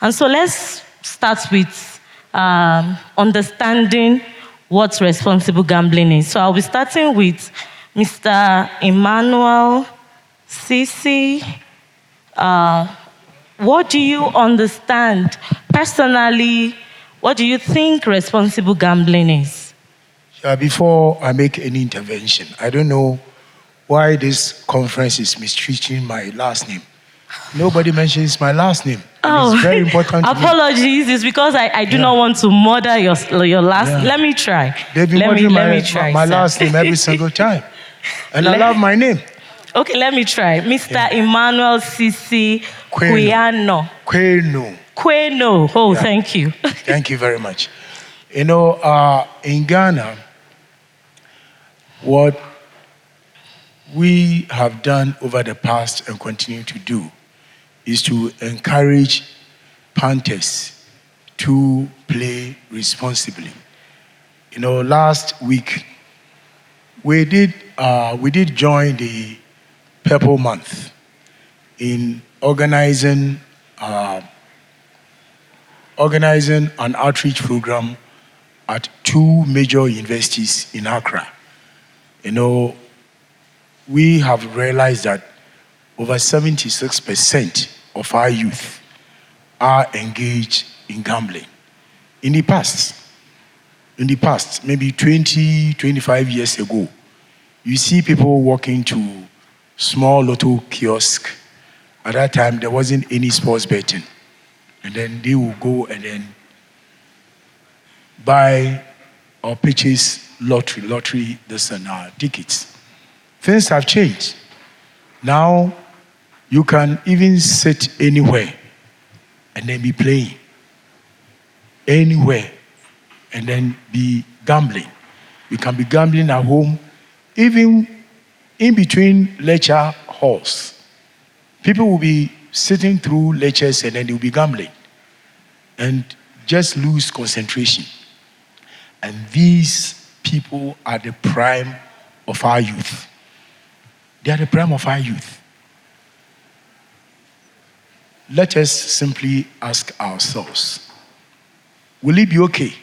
And so let's start with understanding what responsible gambling is. So I'll be starting with Mr. Emmanuel Sisi. What do you understand personally? What do you think responsible gambling is? Before I make any intervention, I don't know why this conference is mistreating my last name. Nobody mentions my last name. It's very important to apologies. It's because I do not want to murder your last. Yeah. Let me try. They've been let me try my last name every single time. And I love my name. Okay, let me try. Mr. Emmanuel Sisi Queno. Queno. Oh, yeah. Thank you. Thank you very much. In Ghana, what we have done over the past and continue to do is to encourage punters to play responsibly. Last week we did join the Purple Month in organizing an outreach program at 2 major universities in Accra. We have realized that over 76% of our youth are engaged in gambling. In the past, maybe 20, 25 years ago, you see people walking to small lotto kiosk. At that time, there wasn't any sports betting. And then they will go and then buy or purchase lottery, tickets. Things have changed. Now, you can even sit anywhere and then be playing. Anywhere and then be gambling. You can be gambling at home, even in between lecture halls. People will be sitting through lectures and then they'll be gambling and just lose concentration. And these people are the prime of our youth. They are the prime of our youth. Let us simply ask ourselves, will it be okay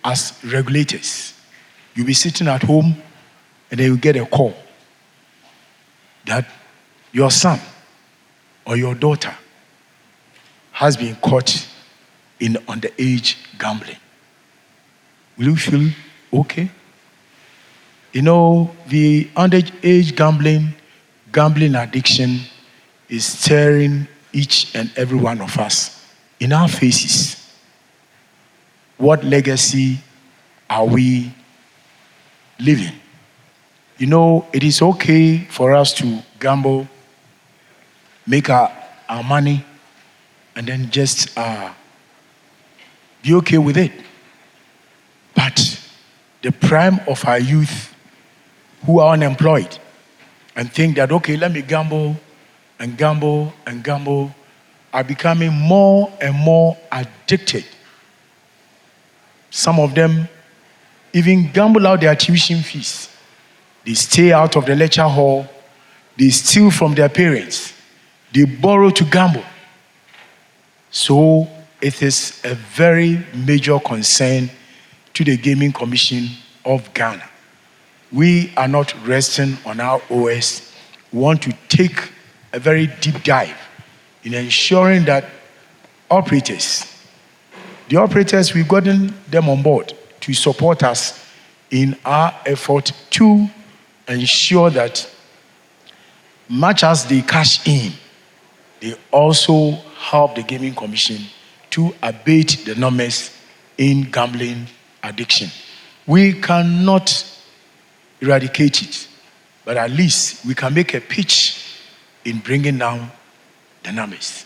as regulators? You'll be sitting at home and then you get a call that your son or your daughter has been caught in underage gambling. Will you feel okay? The underage gambling addiction is staring each and every one of us in our faces. What legacy are we living? It is okay for us to gamble, make our money, and then just be okay with it. But the prime of our youth who are unemployed and think that, okay, let me gamble and gamble and gamble, are becoming more and more addicted. Some of them even gamble out their tuition fees. They stay out of the lecture hall. They steal from their parents. They borrow to gamble. So it is a very major concern to the Gaming Commission of Ghana. We are not resting on our OS. We want to take a very deep dive in ensuring that the operators, we've gotten them on board to support us in our effort to ensure that much as they cash in, they also help the Gaming Commission to abate the numbers in gambling addiction. We cannot eradicate it, but at least we can make a pitch in bringing down the numbers.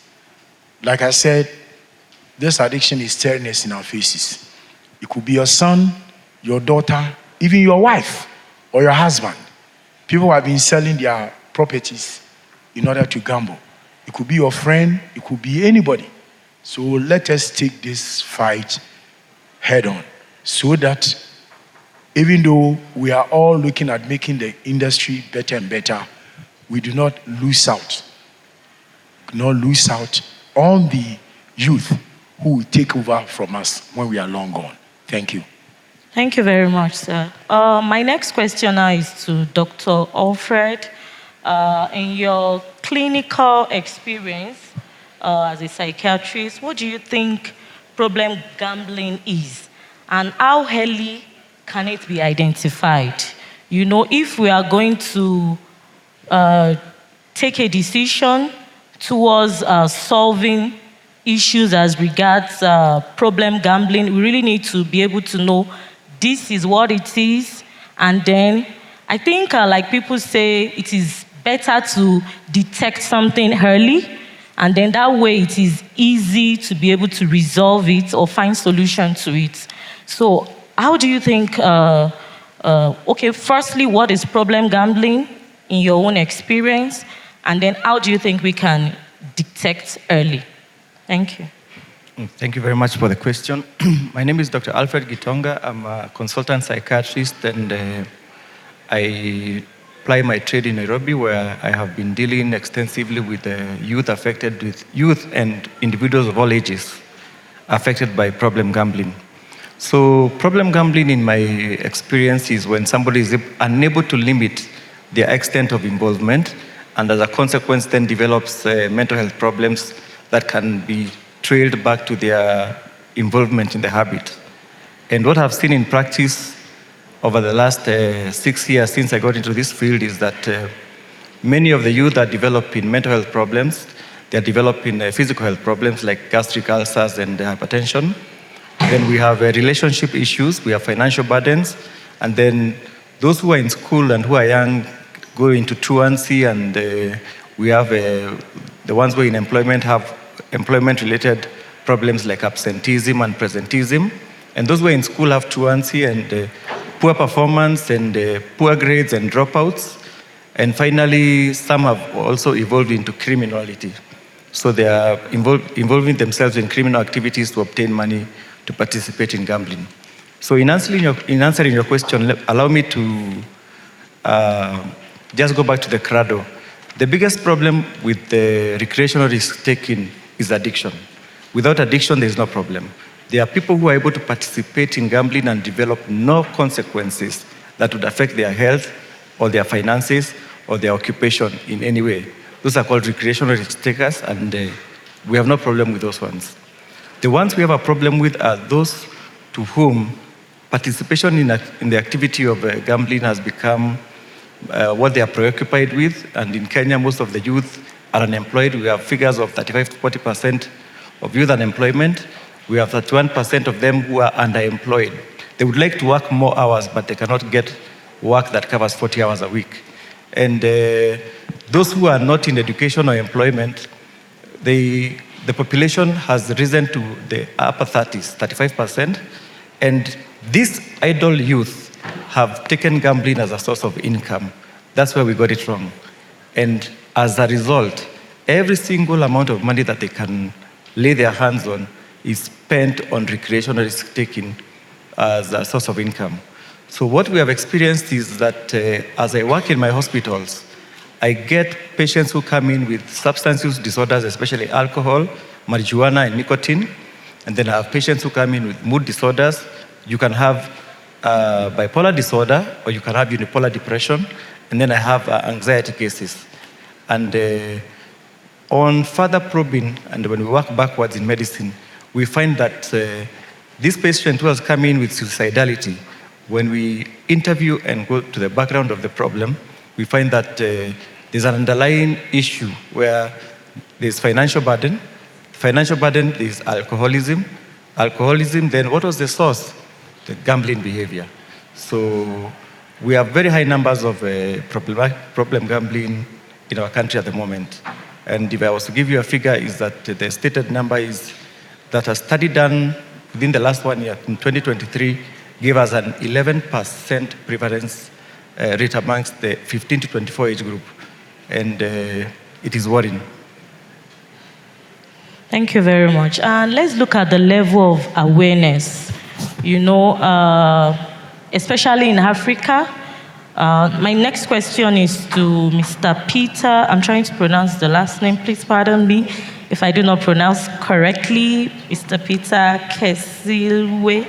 Like I said, this addiction is staring us in our faces. It could be your son, your daughter, even your wife or your husband. People have been selling their properties in order to gamble. It could be your friend, it could be anybody. So let us take this fight head on so that even though we are all looking at making the industry better and better, we do not lose out. On the youth who will take over from us when we are long gone. Thank you. Thank you very much, sir. My next question now is to Dr. Alfred. In your clinical experience as a psychiatrist, what do you think problem gambling is? And how early can it be identified? You know, if we are going to take a decision towards solving issues as regards problem gambling, we really need to be able to know this is what it is. And then I think, like people say, it is better to detect something early, and then that way it is easy to be able to resolve it or find solution to it. So how do you think, okay, firstly, what is problem gambling in your own experience? And then how do you think we can detect early? Thank you. Thank you very much for the question. My name is Dr. Alfred Gitonga. I'm a consultant psychiatrist, and I apply my trade in Nairobi, where I have been dealing extensively with youth and individuals of all ages affected by problem gambling. So problem gambling, in my experience, is when somebody is unable to limit their extent of involvement, and as a consequence then develops mental health problems that can be trailed back to their involvement in the habit. And what I've seen in practice over the last 6 years since I got into this field is that many of the youth are developing mental health problems. They're developing physical health problems like gastric ulcers and hypertension. Then we have relationship issues, we have financial burdens, and then those who are in school and who are young go into truancy, and we have the ones who are in employment have employment-related problems like absenteeism and presenteeism. And those who are in school have truancy and poor performance and poor grades and dropouts. And finally, some have also evolved into criminality. So they are involving themselves in criminal activities to obtain money to participate in gambling. So in answering your question, allow me to just go back to the cradle. The biggest problem with the recreational risk-taking is addiction. Without addiction, there is no problem. There are people who are able to participate in gambling and develop no consequences that would affect their health or their finances or their occupation in any way. Those are called recreational risk takers, and we have no problem with those ones. The ones we have a problem with are those to whom participation in the activity of gambling has become what they are preoccupied with. And in Kenya, most of the youth are unemployed. We have figures of 35 to 40% of youth unemployment. We have 31% of them who are underemployed. They would like to work more hours, but they cannot get work that covers 40 hours a week. And those who are not in education or employment, the population has risen to the upper 30s, 35%. And these idle youth have taken gambling as a source of income. That's where we got it wrong. And as a result, every single amount of money that they can lay their hands on is spent on recreational risk-taking as a source of income. So what we have experienced is that as I work in my hospitals, I get patients who come in with substance use disorders, especially alcohol, marijuana, and nicotine. And then I have patients who come in with mood disorders. You can have bipolar disorder, or you can have unipolar depression. And then I have anxiety cases. And on further probing, and when we work backwards in medicine, we find that this patient who has come in with suicidality, when we interview and go to the background of the problem, we find that there's an underlying issue where there's financial burden. Financial burden is alcoholism. Alcoholism, then what was the source? The gambling behavior. So we have very high numbers of problem gambling in our country at the moment. And if I was to give you a figure, is that the stated number is that a study done within the last 1 year, in 2023, gave us an 11% prevalence rate amongst the 15 to 24 age group. And it is worrying. Thank you very much. And let's look at the level of awareness. You know, especially in Africa. My next question is to Mr. Peter. I'm trying to pronounce the last name, please pardon me. if I do not pronounce correctly, Mr. Peter Kesilwe.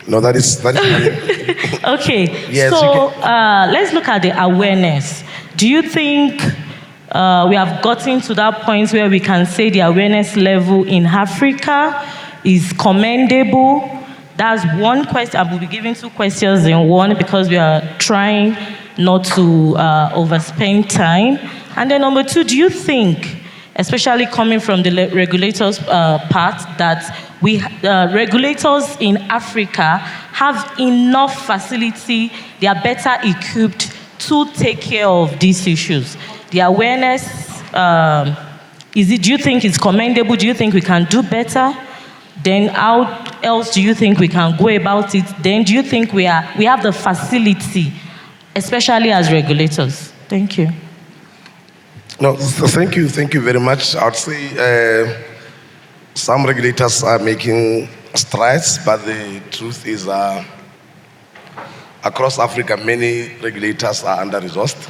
No, that is Okay, Yes, so let's look at the awareness. Do you think we have gotten to that point where we can say the awareness level in Africa is commendable? That's one question. I will be giving 2 questions in one because we are trying not to overspend time. And then number 2, do you think, especially coming from the regulators part, that regulators in Africa have enough facility, they are better equipped to take care of these issues? The awareness, do you think it's commendable? Do you think we can do better? Then how else do you think we can go about it? Then do you think we have the facility, especially as regulators? Thank you. No, thank you very much. I'd say some regulators are making strides, but the truth is across Africa, many regulators are under-resourced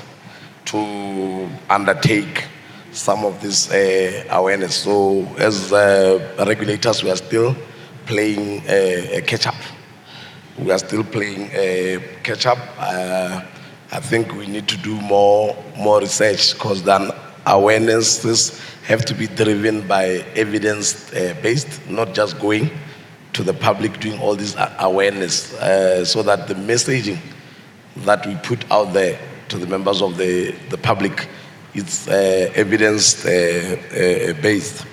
to undertake some of this awareness. So as regulators, we are still playing catch-up. We are still playing catch-up. I think we need to do more research, because then awarenesses have to be driven by evidence-based, not just going to the public doing all this awareness, so that the messaging that we put out there to the members of the public is evidence-based.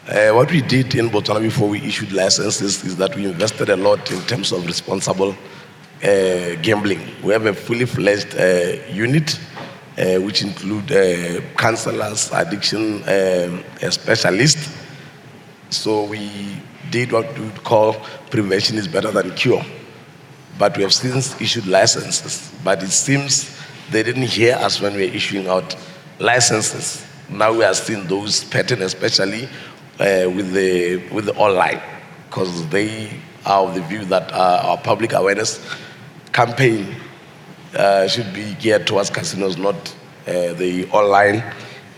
What we did in Botswana before we issued licenses is that we invested a lot in terms of responsible gambling. We have a fully fledged unit which include counselors, addiction specialists. So we did what we would call prevention is better than cure. But we have since issued licenses. But it seems they didn't hear us when we were issuing out licenses. Now we are seeing those patterns, especially with the online, because they are of the view that our public awareness campaign should be geared towards casinos, not the online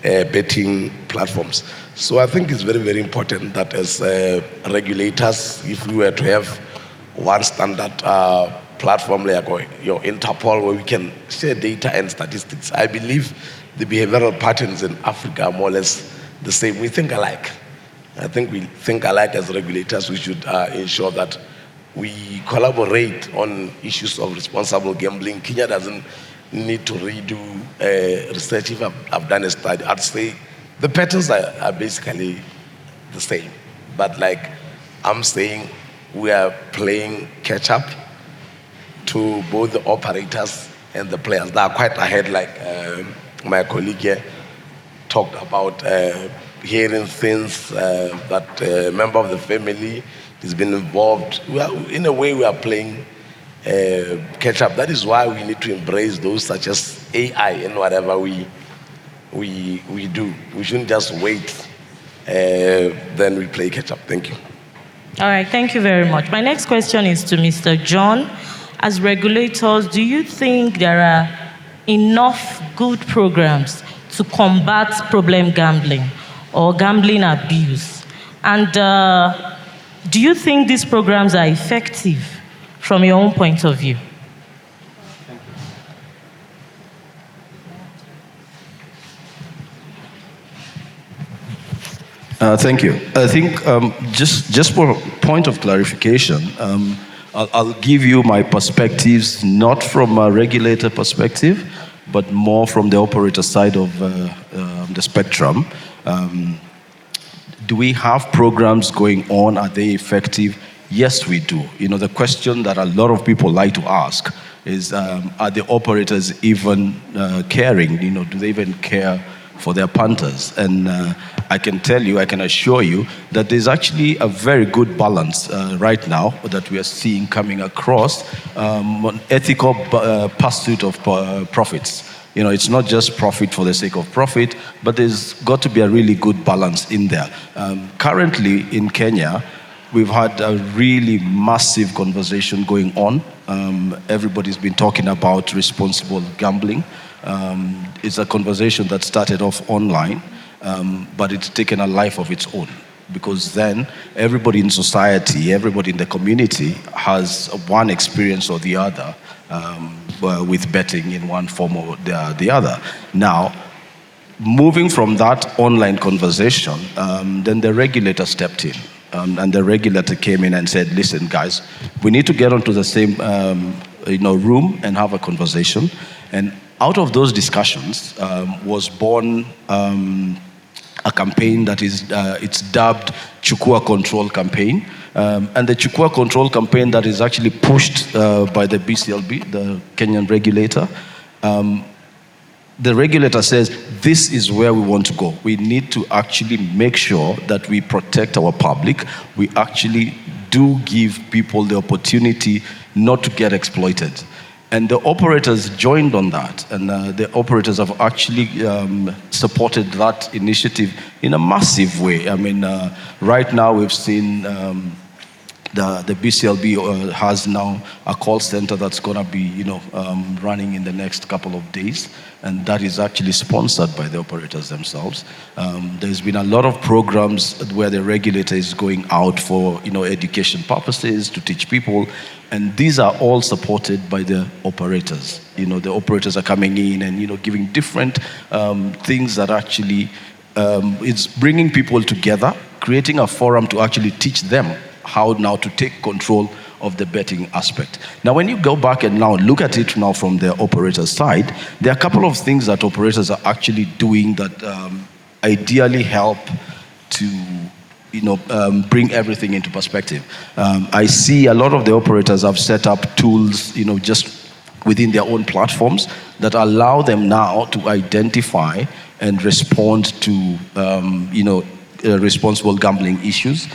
betting platforms. So I think it's very, very important that as regulators, if we were to have one standard platform like your Interpol, where we can share data and statistics, I believe the behavioral patterns in Africa are more or less the same. We think alike. I think we think alike as regulators. We should ensure that we collaborate on issues of responsible gambling. Kenya doesn't need to redo research. If I've done a study, I'd say the patterns are basically the same. But like I'm saying, we are playing catch up to both the operators and the players. They are quite ahead, like my colleague here talked about hearing things that a member of the family has been involved. In a way, we are playing catch up. That is why we need to embrace those such as AI and whatever we do. We shouldn't just wait, then we play catch up. Thank you. All right, thank you very much. My next question is to Mr. John. As regulators, do you think there are enough good programs to combat problem gambling or gambling abuse? And do you think these programs are effective from your own point of view? Thank you. I think just for a point of clarification, I'll give you my perspectives, not from a regulator perspective, but more from the operator side of the spectrum. Do we have programs going on? Are they effective? Yes, we do. You know, the question that a lot of people like to ask is, are the operators even caring? You know, do they even care for their punters? And I can tell you, I can assure you that there's actually a very good balance right now that we are seeing coming across ethical pursuit of profits. You know, it's not just profit for the sake of profit, but there's got to be a really good balance in there. Currently in Kenya, we've had a really massive conversation going on. Everybody's been talking about responsible gambling. It's a conversation that started off online, but it's taken a life of its own. Because then everybody in society, everybody in the community has one experience or the other with betting in one form or the other. Now, moving from that online conversation, then the regulator stepped in. And the regulator came in and said, listen, guys, we need to get onto the same room and have a conversation. And out of those discussions was born a campaign that is, it's dubbed Chukua Control Campaign. And the Chukua Control Campaign that is actually pushed by the BCLB, the Kenyan regulator, the regulator says, this is where we want to go. We need to actually make sure that we protect our public. We actually do give people the opportunity not to get exploited. And the operators joined on that, and the operators have actually supported that initiative in a massive way. I mean, right now we've seen the BCLB has now a call center that's going to be, running in the next couple of days, and that is actually sponsored by the operators themselves. There's been a lot of programs where the regulator is going out for, education purposes to teach people, and these are all supported by the operators. The operators are coming in and, giving different things that actually it's bringing people together, creating a forum to actually teach them how now to take control of the betting aspect. Now, when you go back and now look at it now from the operator side, there are a couple of things that operators are actually doing that ideally help to bring everything into perspective. I see a lot of the operators have set up tools, just within their own platforms that allow them now to identify and respond to, responsible gambling issues.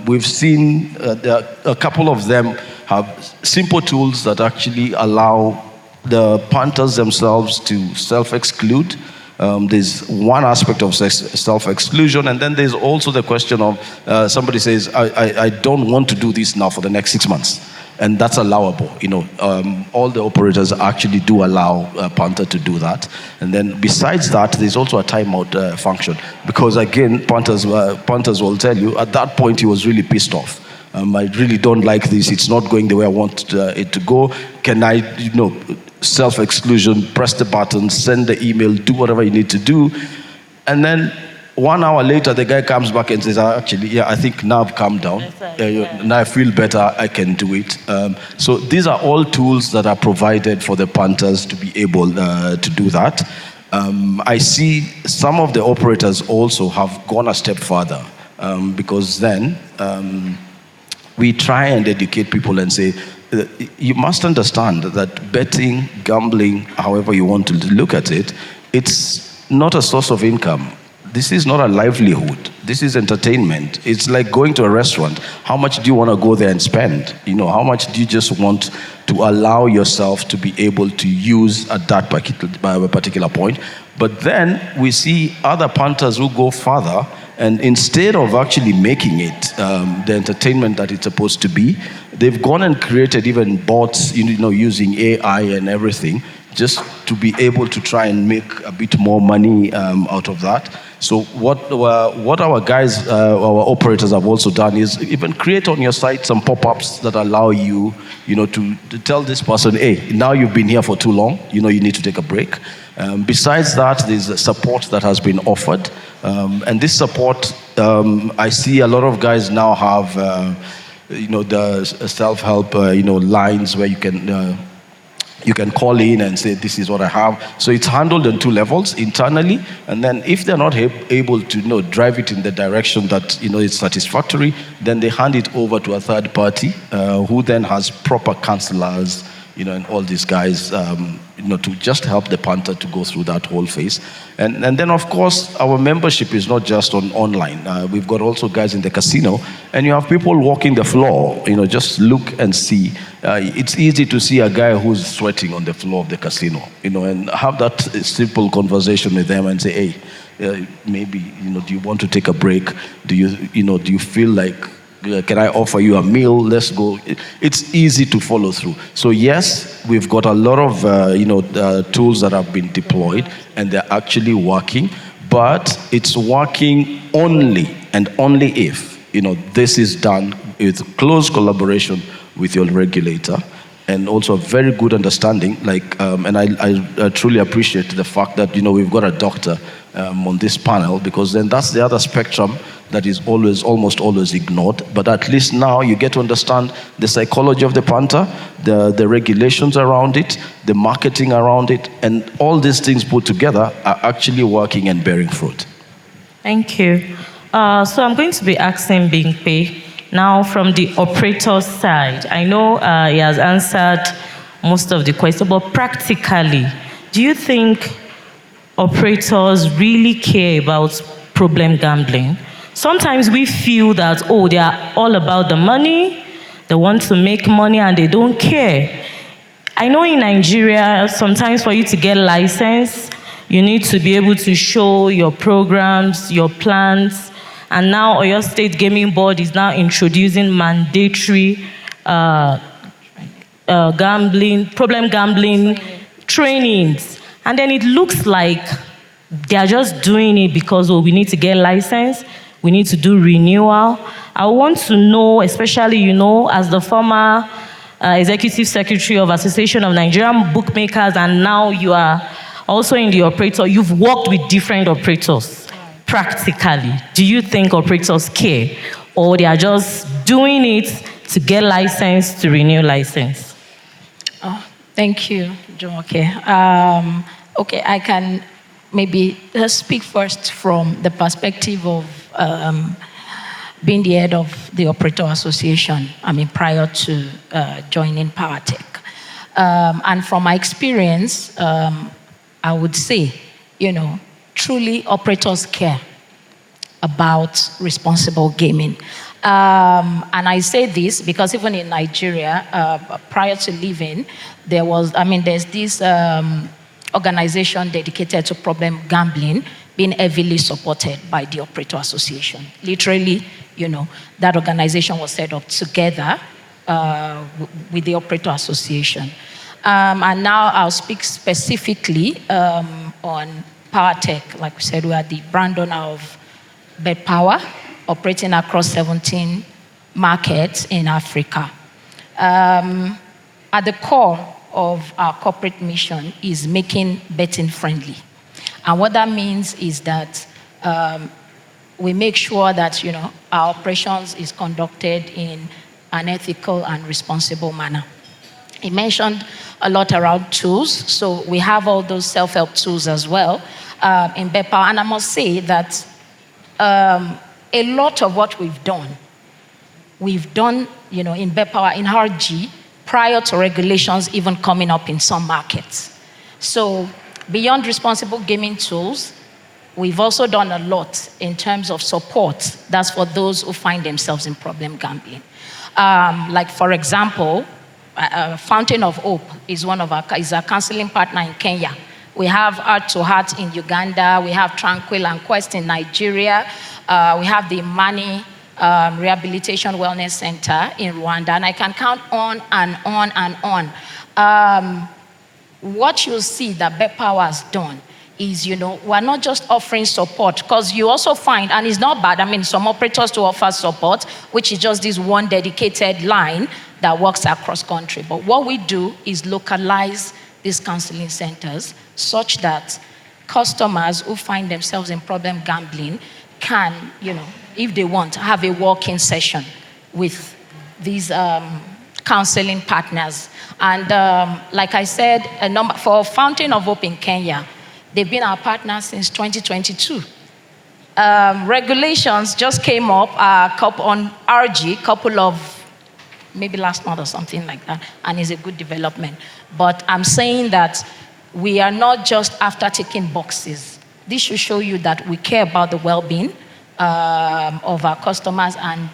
We've seen a couple of them have simple tools that actually allow the punters themselves to self-exclude. There's one aspect of self-exclusion, and then there's also the question of somebody says, I don't want to do this now for the next 6 months. And that's allowable. All the operators actually do allow a punter to do that. And then besides that, there's also a timeout function. Because again, punters will tell you, at that point, he was really pissed off. I really don't like this. It's not going the way I want it to go. Can I, self-exclusion, press the button, send the email, do whatever you need to do. And then 1 hour later, the guy comes back and says, actually, I think now I've calmed down. Now I feel better, I can do it. So these are all tools that are provided for the punters to be able to do that. I see some of the operators also have gone a step further because then we try and educate people and say, you must understand that betting, gambling, however you want to look at it, it's not a source of income. This is not a livelihood. This is entertainment. It's like going to a restaurant. How much do you want to go there and spend? How much do you just want to allow yourself to be able to use at that particular point? But then we see other punters who go further, and instead of actually making it the entertainment that it's supposed to be, they've gone and created even bots, using AI and everything, just to be able to try and make a bit more money out of that. So what our guys, our operators have also done is even create on your site some pop-ups that allow you, to tell this person, hey, now you've been here for too long, you need to take a break. Besides that, there's support that has been offered. And this support, I see a lot of guys now have, the self-help, lines where you can call in and say, this is what I have. So it's handled on 2 levels, internally, and then if they're not able to drive it in the direction that is satisfactory, then they hand it over to a third party who then has proper counselors, and all these guys, to just help the punter to go through that whole phase. And then, of course, our membership is not just online. We've got also guys in the casino, and you have people walking the floor, just look and see. It's easy to see a guy who's sweating on the floor of the casino, and have that simple conversation with them and say, hey, maybe, do you want to take a break? Do you feel like, can I offer you a meal? Let's go. It's easy to follow through. So yes, we've got a lot of tools that have been deployed, and they're actually working. but it's working only and only if, this is done with close collaboration with your regulator, and also a very good understanding. And I truly appreciate the fact that we've got a doctor on this panel, because then that's the other spectrum that is almost always ignored. But at least now you get to understand the psychology of the punter, the regulations around it, the marketing around it, and all these things put together are actually working and bearing fruit. Thank you. So I'm going to be asking Bingpe now from the operator's side. I know he has answered most of the questions, but practically, do you think operators really care about problem gambling? Sometimes we feel that, they are all about the money, they want to make money and they don't care. I know in Nigeria, sometimes for you to get license, you need to be able to show your programs, your plans, and now Oyo State Gaming Board is now introducing mandatory problem gambling trainings. And then it looks like they are just doing it because, we need to get license, we need to do renewal. I want to know, especially, as the former Executive Secretary of Association of Nigerian Bookmakers, and now you are also in the operator, you've worked with different operators. Practically, do you think operators care, or they are just doing it to get license, to renew license? Thank you, Jumoke. Okay, I can maybe speak first from the perspective of being the head of the Operator Association, prior to joining PowerTech. And from my experience, I would say, truly operators care about responsible gaming. And I say this because even in Nigeria, prior to leaving, there's this organization dedicated to problem gambling being heavily supported by the Operator Association. Literally, that organization was set up together with the Operator Association. And now I'll speak specifically on PowerTech. Like we said, we are the brand owner of Bet Power, operating across 17 markets in Africa. At the core of our corporate mission is making betting friendly. And what that means is that we make sure that our operations is conducted in an ethical and responsible manner. He mentioned a lot around tools, so we have all those self-help tools as well in Bet Power. And I must say that a lot of what we've done in Bet Power, in RG, prior to regulations even coming up in some markets. So beyond responsible gaming tools, we've also done a lot in terms of support. That's for those who find themselves in problem gambling. Like, for example, Fountain of Hope is a counseling partner in Kenya. We have Heart to Heart in Uganda. We have Tranquil and Quest in Nigeria. We have the Mani Rehabilitation Wellness Center in Rwanda. And I can count on and on and on. What you'll see that Bet Power has done is, we're not just offering support, because you also find, and it's not bad, some operators to offer support, which is just this one dedicated line that works across country. But what we do is localize these counseling centers such that customers who find themselves in problem gambling can, if they want, have a walk-in session with these counseling partners. And like I said, for Fountain of Hope in Kenya, they've been our partner since 2022. Regulations just came up on RG, couple of maybe last month or something like that, and it's a good development. But I'm saying that we are not just after ticking boxes. This should show you that we care about the well-being of our customers, and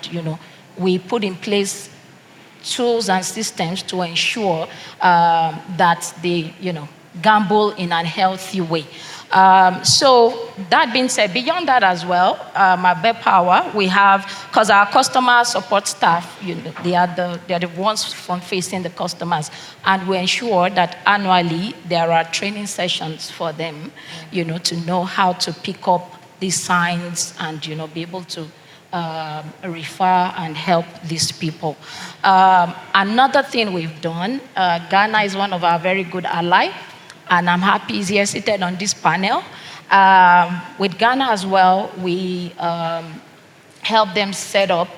we put in place tools and systems to ensure that they gamble in a healthy way. So that being said, beyond that as well, at Bed Power, we have, because our customer support staff, they are the ones from facing the customers, and we ensure that annually there are training sessions for them, to know how to pick up these signs and be able to refer and help these people. Another thing we've done, Ghana is one of our very good allies, and I'm happy he's here seated on this panel. With Ghana as well, we help them set up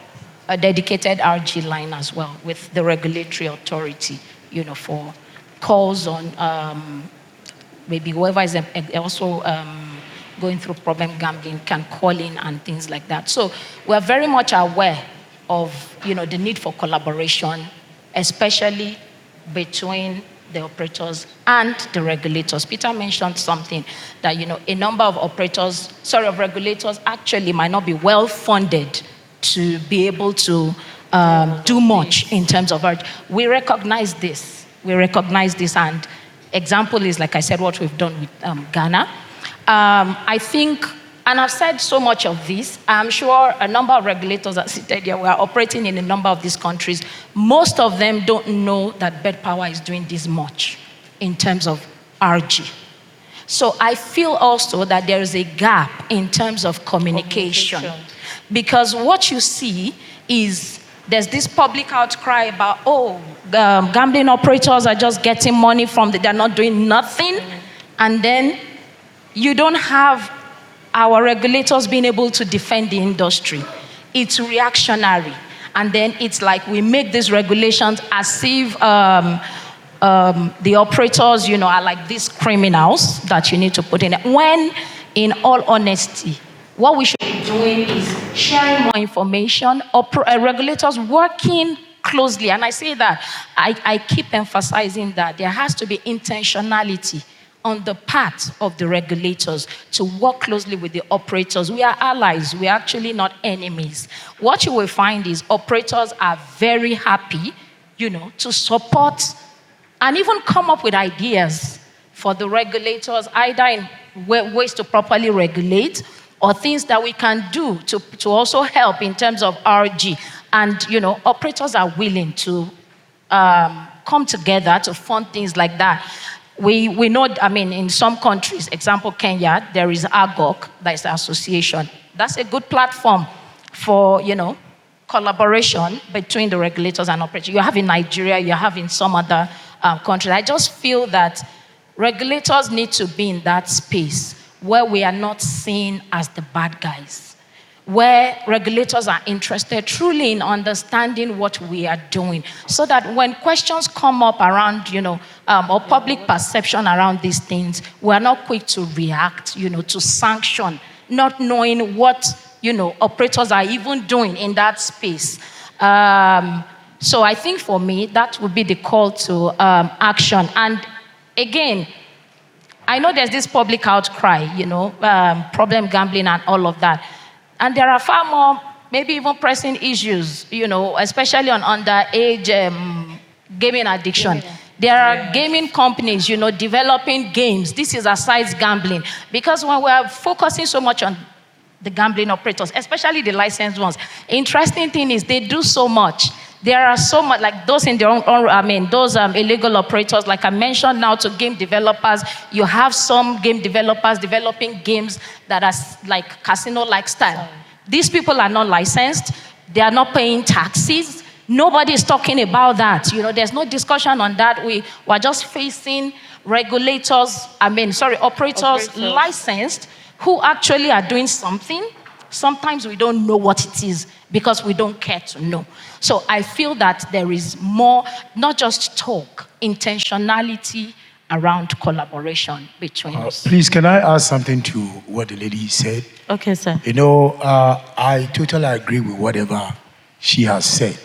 a dedicated RG line as well with the regulatory authority, for calls on maybe whoever is also going through problem gambling can call in and things like that. So we're very much aware of, the need for collaboration, especially between the operators and the regulators. Peter mentioned something that, a number of regulators actually might not be well funded to be able to do much in terms of art. We recognize this. And example is, like I said, what we've done with Ghana. I think, and I've said so much of this, I'm sure a number of regulators are seated here. We are operating in a number of these countries. Most of them don't know that Bed Power is doing this much in terms of RG. So I feel also that there is a gap in terms of communication. Because what you see is there's this public outcry about, the gambling operators are just getting money they're not doing nothing. And then you don't have our regulators being able to defend the industry. It's reactionary. And then it's like we make these regulations as if the operators, are like these criminals that you need to put in. When, in all honesty, what we should be doing is sharing more information, regulators working closely. And I say that, I keep emphasizing that there has to be intentionality on the part of the regulators to work closely with the operators. We are allies. We are actually not enemies. What you will find is operators are very happy, to support and even come up with ideas for the regulators, either in ways to properly regulate or things that we can do to also help in terms of RG. And, operators are willing to come together to fund things like that. We know, in some countries, example Kenya, there is AGOC, that is the association. That's a good platform for, collaboration between the regulators and operators. You have in Nigeria, you have in some other countries. I just feel that regulators need to be in that space where we are not seen as the bad guys, where regulators are interested truly in understanding what we are doing, so that when questions come up around, or public perception around these things, we are not quick to react, to sanction, not knowing what, operators are even doing in that space. So I think for me, that would be the call to action. And again, I know there's this public outcry, problem gambling and all of that. And there are far more, maybe even pressing issues, especially on underage gaming addiction. There are gaming companies, developing games. This is aside gambling. Because when we are focusing so much on the gambling operators, especially the licensed ones, interesting thing is they do so much. There are so much, like those in their own those illegal operators, like I mentioned now, to game developers. You have some game developers developing games that are like casino-like style. These people are not licensed. They are not paying taxes. Nobody is talking about that. There's no discussion on that. We're just facing operators licensed who actually are doing something. Sometimes we don't know what it is because we don't care to know. So I feel that there is more, not just talk, intentionality around collaboration between us. Please, can I add something to what the lady said? Okay, sir. I totally agree with whatever she has said.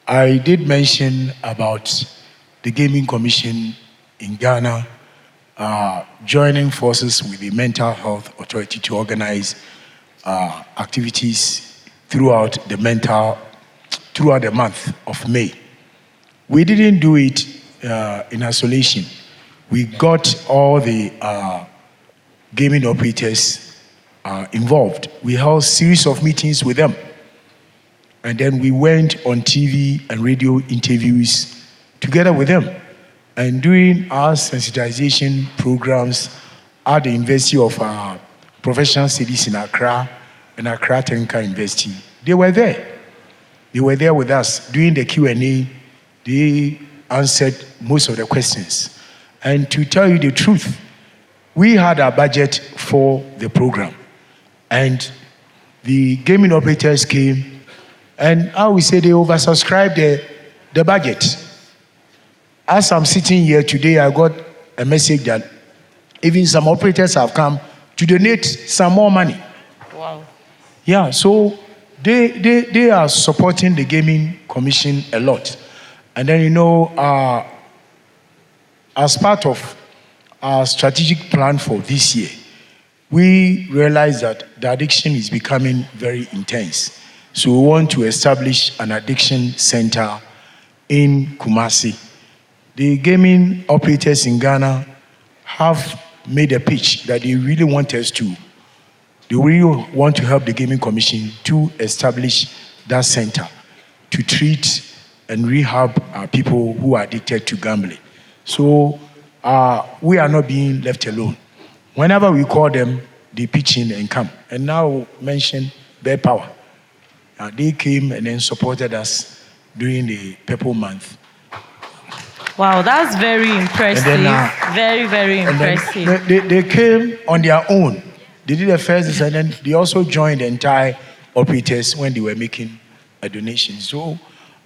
I did mention about the Gaming Commission in Ghana joining forces with the Mental Health Authority to organize activities throughout the month of May. We didn't do it in isolation. We got all the gaming operators involved. We held a series of meetings with them. And then we went on TV and radio interviews together with them. And during our sensitization programs at the University of Professional Studies in Accra and Accra Technical University, they were there. They were there with us. During the Q&A, they answered most of the questions. And to tell you the truth, we had a budget for the program. And the gaming operators came, and I would say they oversubscribed the budget. As I'm sitting here today, I got a message that even some operators have come to donate some more money. Wow. Yeah, so they are supporting the Gaming Commission a lot. And then, as part of our strategic plan for this year, we realize that the addiction is becoming very intense. So we want to establish an addiction center in Kumasi. The gaming operators in Ghana have made a pitch that they really want to help the Gaming Commission to establish that center to treat and rehab people who are addicted to gambling. So we are not being left alone. Whenever we call them, they pitch in and come. And now mention Bear Power. They came and then supported us during the Purple Month. Wow, that's very impressive. Then, very, very impressive. They came on their own. They did the first, and then they also joined the entire operators when they were making a donation. So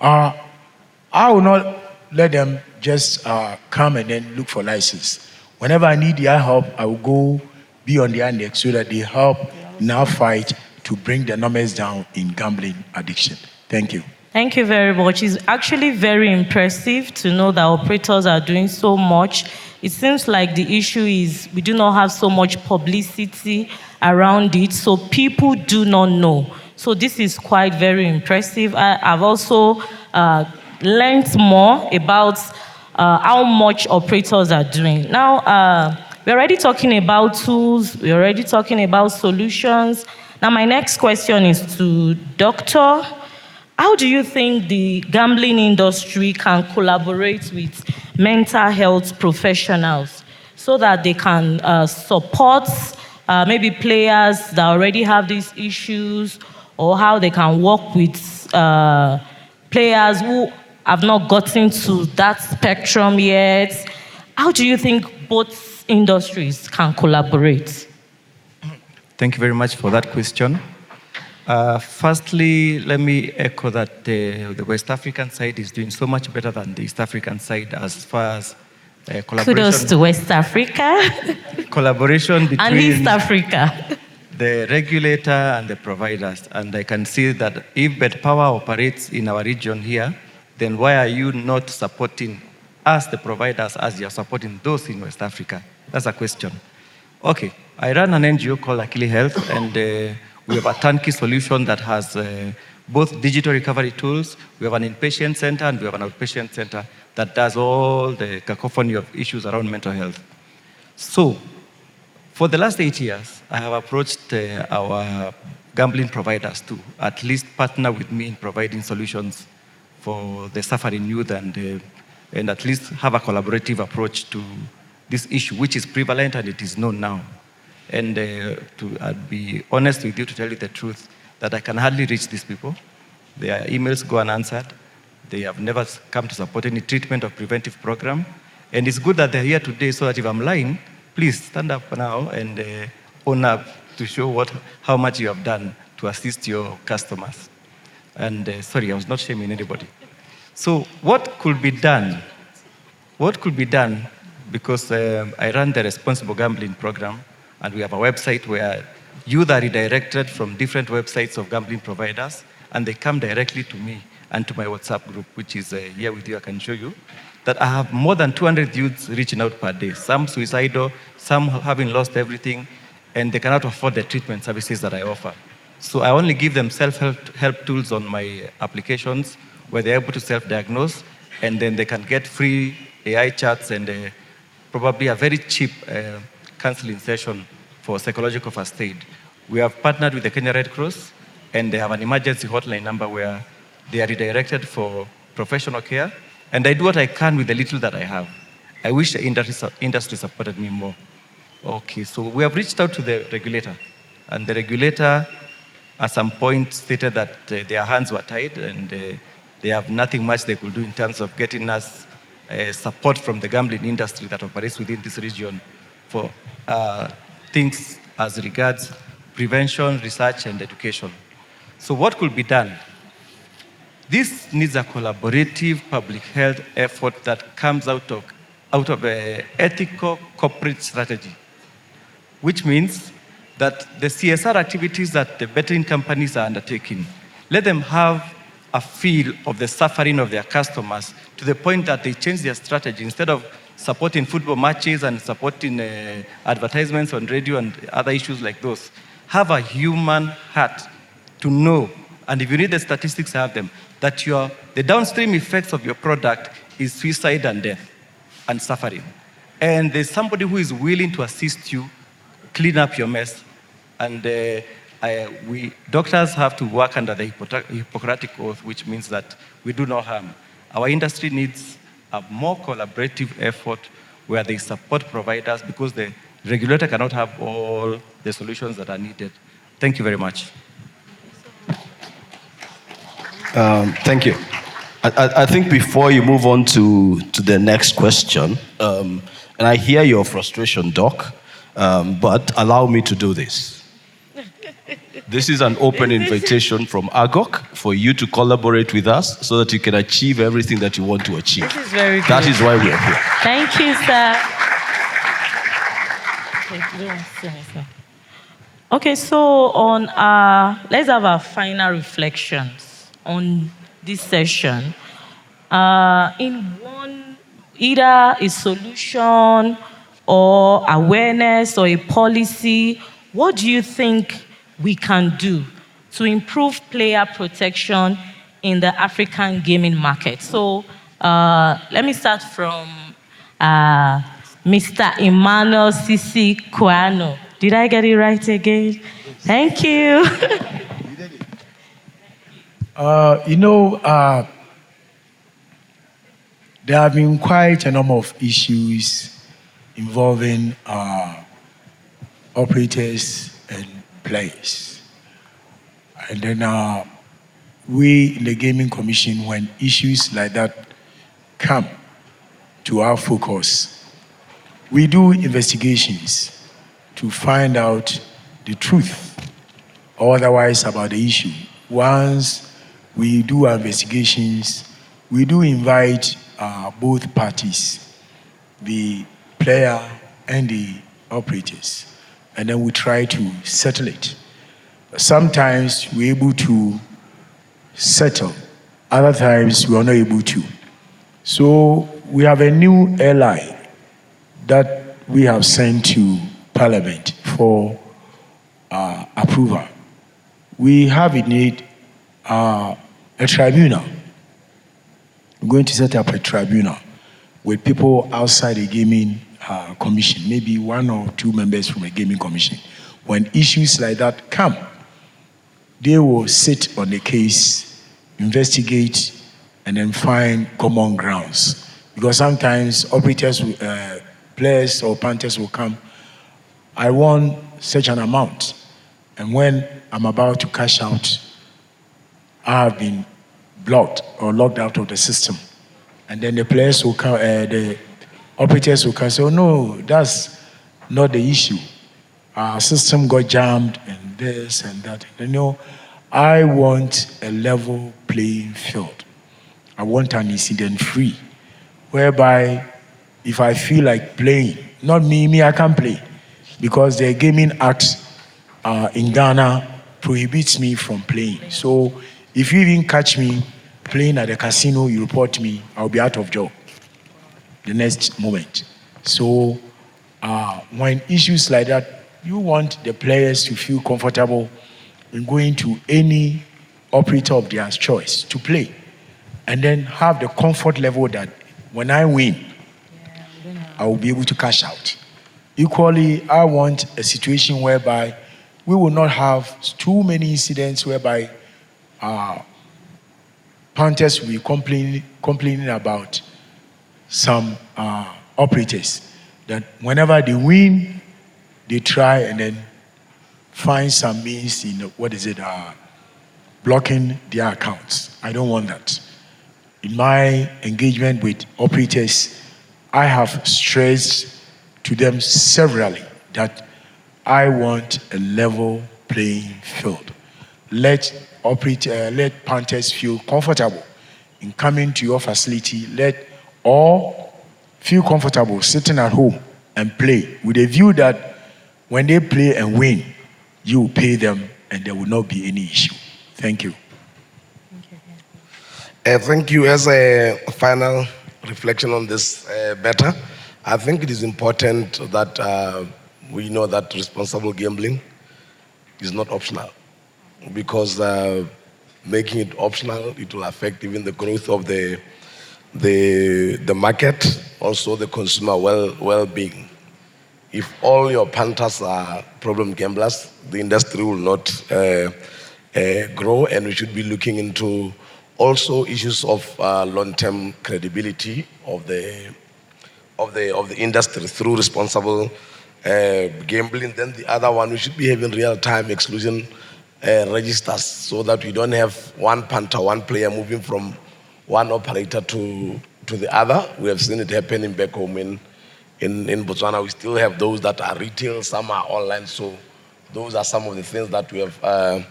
I will not let them just come and then look for license. Whenever I need their help, I will go be on their neck so that they help in our fight to bring the numbers down in gambling addiction. Thank you. Thank you very much. It's actually very impressive to know that operators are doing so much. It seems like the issue is we do not have so much publicity around it, so people do not know. So this is quite very impressive. I've also learned more about how much operators are doing. Now, we're already talking about tools, we're already talking about solutions. Now, my next question is to Doctor. How do you think the gambling industry can collaborate with mental health professionals so that they can support maybe players that already have these issues, or how they can work with players who have not gotten to that spectrum yet? How do you think both industries can collaborate? Thank you very much for that question. Firstly, let me echo that the West African side is doing so much better than the East African side as far as collaboration. Kudos to West Africa. Collaboration between and East Africa. The regulator and the providers. And I can see that if BetPower operates in our region here, then why are you not supporting us, the providers, as you're supporting those in West Africa? That's a question. Okay, I run an NGO called Akili Health, and we have a turnkey solution that has both digital recovery tools. We have an inpatient center and we have an outpatient center that does all the cacophony of issues around mental health. So, for the last 8 years, I have approached our gambling providers to at least partner with me in providing solutions for the suffering youth and at least have a collaborative approach to this issue, which is prevalent and it is known now. And to be honest with you, to tell you the truth, that I can hardly reach these people. Their emails go unanswered. They have never come to support any treatment or preventive program. And it's good that they're here today so that if I'm lying, please stand up now and own up to show how much you have done to assist your customers. And sorry, I was not shaming anybody. So what could be done? What could be done? Because I run the responsible gambling program, and we have a website where youth are redirected from different websites of gambling providers, and they come directly to me and to my WhatsApp group, which is here with you. I can show you that I have more than 200 youths reaching out per day, some suicidal, some having lost everything, and they cannot afford the treatment services that I offer. So I only give them self-help tools on my applications where they're able to self-diagnose, and then they can get free AI chats and probably a very cheap counseling session for psychological first aid. We have partnered with the Kenya Red Cross, and they have an emergency hotline number where they are redirected for professional care. And I do what I can with the little that I have. I wish the industry supported me more. Okay, so we have reached out to the regulator, and the regulator at some point stated that their hands were tied and they have nothing much they could do in terms of getting us support from the gambling industry that operates within this region for things as regards prevention, research, and education. So what could be done? This needs a collaborative public health effort that comes out of an ethical corporate strategy, which means that the CSR activities that the betting companies are undertaking, let them have a feel of the suffering of their customers to the point that they change their strategy. Instead of supporting football matches and supporting advertisements on radio and other issues like those, have a human heart to know, and if you need the statistics, have them, that the downstream effects of your product is suicide and death and suffering. And there's somebody who is willing to assist you clean up your mess. And we doctors have to work under the Hippocratic Oath, which means that we do no harm. Our industry needs a more collaborative effort where they support providers, because the regulator cannot have all the solutions that are needed. Thank you very much. Thank you. I think before you move on to the next question, and I hear your frustration, Doc, but allow me to do this. This is an open invitation from AGOC for you to collaborate with us so that you can achieve everything that you want to achieve. This is very good. That is why we are here. Thank you, sir. Okay, so let's have our final reflections on this session. In one, either a solution or awareness or a policy, what do you think we can do to improve player protection in the African gaming market? So let me start from Mr. Emmanuel Sisi Kwano. Did I get it right again? Thank you. There have been quite a number of issues involving operators and players. And then we in the Gaming Commission, when issues like that come to our focus, we do investigations to find out the truth or otherwise about the issue. Once we do our investigations, we do invite both parties, the player and the operators, and then we try to settle it. Sometimes we're able to settle, other times we are not able to. So we have a new ally that we have sent to Parliament for approval. We have in need a tribunal. We're going to set up a tribunal with people outside the Gaming Commission, maybe one or two members from the Gaming Commission. When issues like that come, they will sit on the case, investigate, and then find common grounds. Because sometimes operators, players or punters will come, I want such an amount. And when I'm about to cash out, I have been blocked or locked out of the system. And then the players will come, the operators will come say, oh no, that's not the issue. Our system got jammed and this and that. I want a level playing field. I want an incident-free, whereby if I feel like playing, not me, I can't play. Because the Gaming Act in Ghana prohibits me from playing. So if you even catch me playing at the casino, you report me, I'll be out of job the next moment. So when issues like that, you want the players to feel comfortable in going to any operator of their choice to play, and then have the comfort level that when I win, I will be able to cash out. Equally, I want a situation whereby we will not have too many incidents whereby punters will be complaining about some operators that whenever they win, they try and then find some means in blocking their accounts. I don't want that. In my engagement with operators, I have stressed to them severally that I want a level playing field. Let punters feel comfortable in coming to your facility. Let all feel comfortable sitting at home and play with a view that when they play and win, you pay them and there will not be any issue. Thank you. Thank you. As a final reflection on this matter, I think it is important that we know that responsible gambling is not optional, because making it optional, it will affect even the growth of the market, also the consumer well-being. If all your punters are problem gamblers, the industry will not grow, and we should be looking into also issues of long-term credibility of the industry through responsible gambling. Then the other one, we should be having real-time exclusion registers, so that we don't have one punter, one player moving from one operator to the other. We have seen it happening back home in Botswana. We still have those that are retail, some are online. So those are some of the things that we have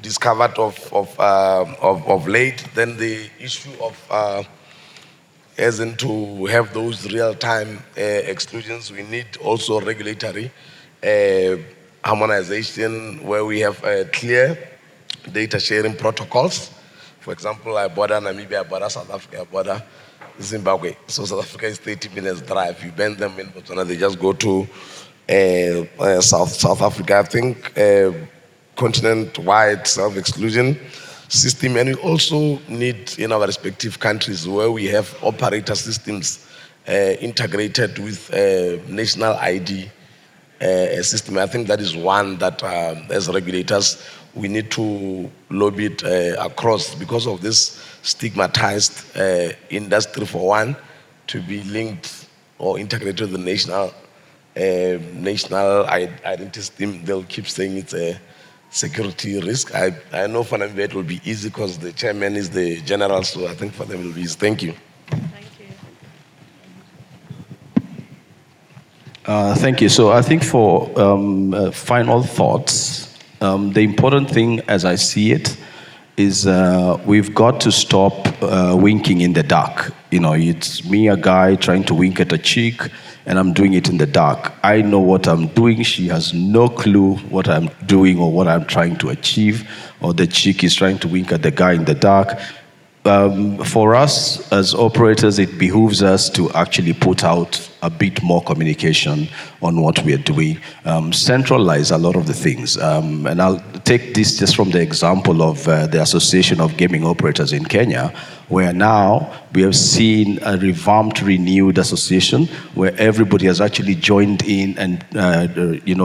discovered of late. Then the issue of as in to have those real-time exclusions, we need also regulatory harmonization, where we have clear data sharing protocols. For example, I border Namibia, I border South Africa, I border Zimbabwe. So South Africa is 30 minutes drive. You bend them in Botswana, they just go to South Africa. I think continent-wide self-exclusion system, and we also need in our respective countries where we have operator systems integrated with national ID system. I think that is one that as regulators we need to lobby it across, because of this stigmatized industry, for one, to be linked or integrated with the national identity system. They'll keep saying it's a security risk. I know for them it will be easy because the chairman is the general, so I think for them it will be easy. Thank you. Thank you. So I think for final thoughts, the important thing as I see it is we've got to stop winking in the dark. You know, it's me, a guy, trying to wink at a chick, and I'm doing it in the dark. I know what I'm doing. She has no clue what I'm doing or what I'm trying to achieve, or the chick is trying to wink at the guy in the dark. For us as operators, it behooves us to actually put out a bit more communication on what we are doing, centralize a lot of the things. And I'll take this just from the example of the Association of Gaming Operators in Kenya, where now we have seen a revamped, renewed association where everybody has actually joined in and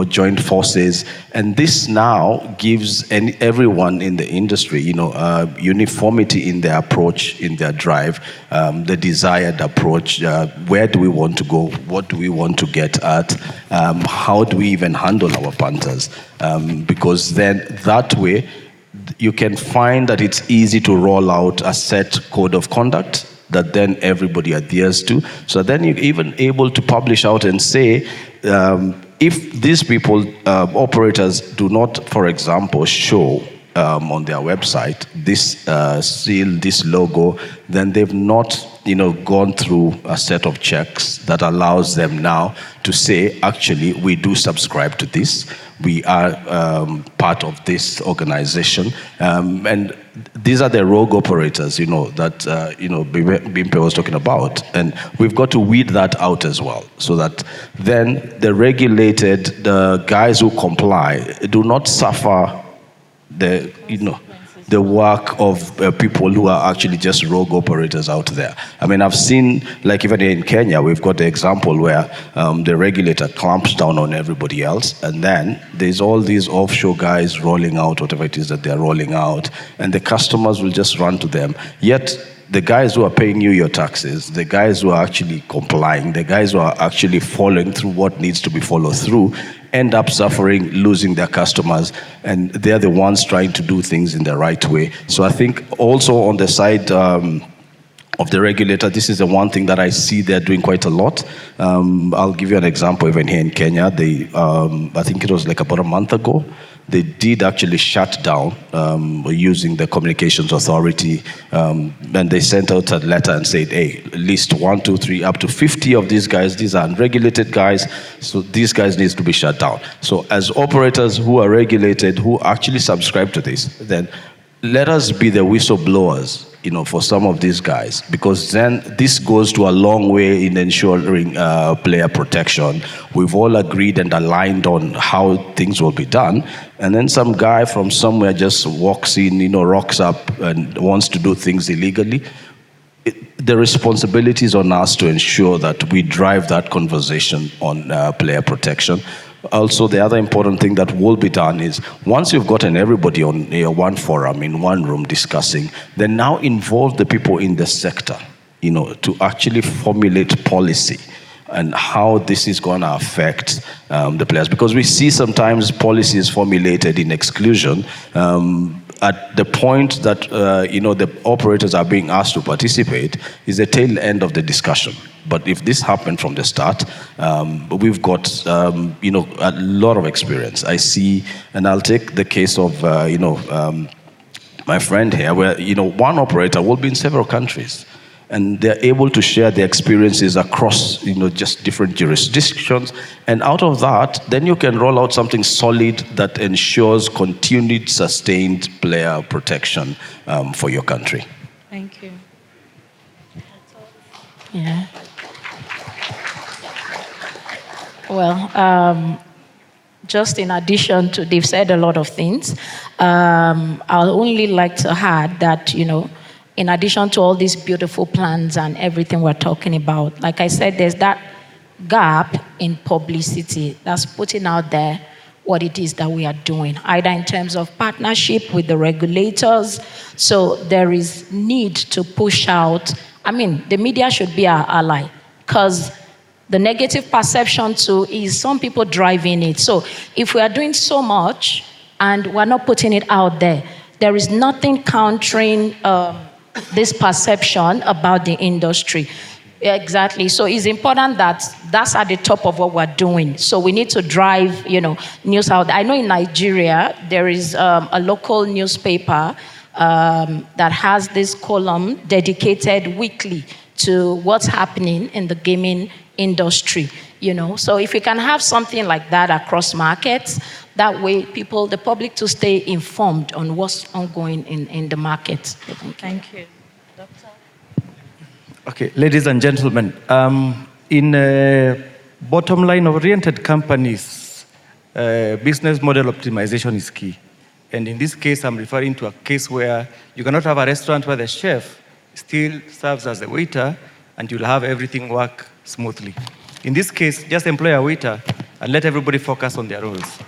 joined forces. And this now gives everyone in the industry, uniformity in their approach, in their drive, the desired approach. Where do we want to go? What do we want to get at? How do we even handle our punters? Because then that way, you can find that it's easy to roll out a set code of conduct that then everybody adheres to. So then you're even able to publish out and say, if these people, operators, do not, for example, show on their website this seal, this logo, then they've not gone through a set of checks that allows them now to say, actually, we do subscribe to this. We are part of this organization. And these are the rogue operators, that Bimpe was talking about. And we've got to weed that out as well, so that then the regulated, the guys who comply, do not suffer the work of people who are actually just rogue operators out there. I mean, I've seen, like even in Kenya, we've got the example where the regulator clamps down on everybody else, and then there's all these offshore guys rolling out whatever it is that they're rolling out, and the customers will just run to them. Yet, the guys who are paying you your taxes, the guys who are actually complying, the guys who are actually following through what needs to be followed through, end up suffering, losing their customers, and they're the ones trying to do things in the right way. So I think also on the side of the regulator, this is the one thing that I see they're doing quite a lot. I'll give you an example. Even here in Kenya, I think it was like about a month ago, they did actually shut down using the Communications Authority, and they sent out a letter and said, hey, at least 1, 2, 3, up to 50 of these guys, these are unregulated guys, so these guys needs to be shut down. So as operators who are regulated, who actually subscribe to this, then let us be the whistleblowers, for some of these guys, because then this goes to a long way in ensuring player protection. We've all agreed and aligned on how things will be done, and then some guy from somewhere just walks in, rocks up and wants to do things illegally. The responsibility is on us to ensure that we drive that conversation on player protection. Also, the other important thing that will be done is once you've gotten everybody on one forum, in one room discussing, then now involve the people in the sector, to actually formulate policy and how this is going to affect the players. Because we see sometimes policy is formulated in exclusion at the point that, the operators are being asked to participate is the tail end of the discussion. But if this happened from the start, we've got, a lot of experience. I see, and I'll take the case of, my friend here, where, one operator will be in several countries, and they're able to share their experiences across, just different jurisdictions. And out of that, then you can roll out something solid that ensures continued, sustained player protection for your country. Thank you. Yeah. Well, just in addition to, they've said a lot of things. I'll only like to add that, in addition to all these beautiful plans and everything we're talking about, like I said, there's that gap in publicity that's putting out there what it is that we are doing, either in terms of partnership with the regulators. So there is need to push out. I mean, the media should be our ally, because the negative perception too is some people driving it. So if we are doing so much and we're not putting it out there, there is nothing countering this perception about the industry. Exactly. So it's important that that's at the top of what we're doing. So we need to drive, news out. I know in Nigeria, there is a local newspaper that has this column dedicated weekly to what's happening in the gaming industry, So if we can have something like that across markets, that way the public to stay informed on what's ongoing in the market. Thank you. Doctor? Okay, ladies and gentlemen, in bottom line oriented companies, business model optimization is key. And in this case, I'm referring to a case where you cannot have a restaurant where the chef still serves as a waiter and you'll have everything work smoothly. In this case, just employ a waiter and let everybody focus on their roles.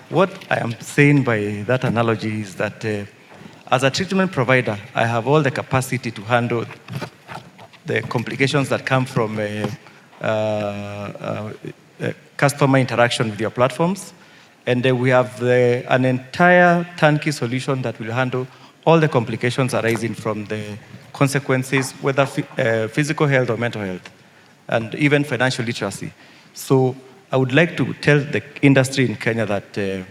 What I am saying by that analogy is that as a treatment provider, I have all the capacity to handle the complications that come from customer interaction with your platforms. And we have an entire turnkey solution that will handle all the complications arising from the consequences, whether physical health or mental health, and even financial literacy. So I would like to tell the industry in Kenya that there's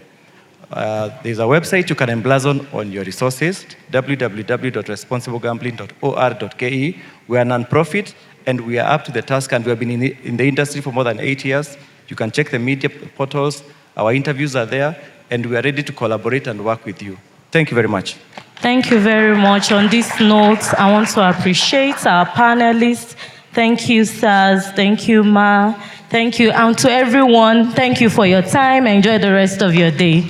a website you can emblazon on your resources, www.responsiblegambling.or.ke. We are a non-profit, and we are up to the task, and we have been in the industry for more than 8 years. You can check the media portals. Our interviews are there, and we are ready to collaborate and work with you. Thank you very much. Thank you very much. On this note, I want to appreciate our panelists. Thank you, sirs. Thank you, Ma. Thank you. And to everyone, thank you for your time. Enjoy the rest of your day.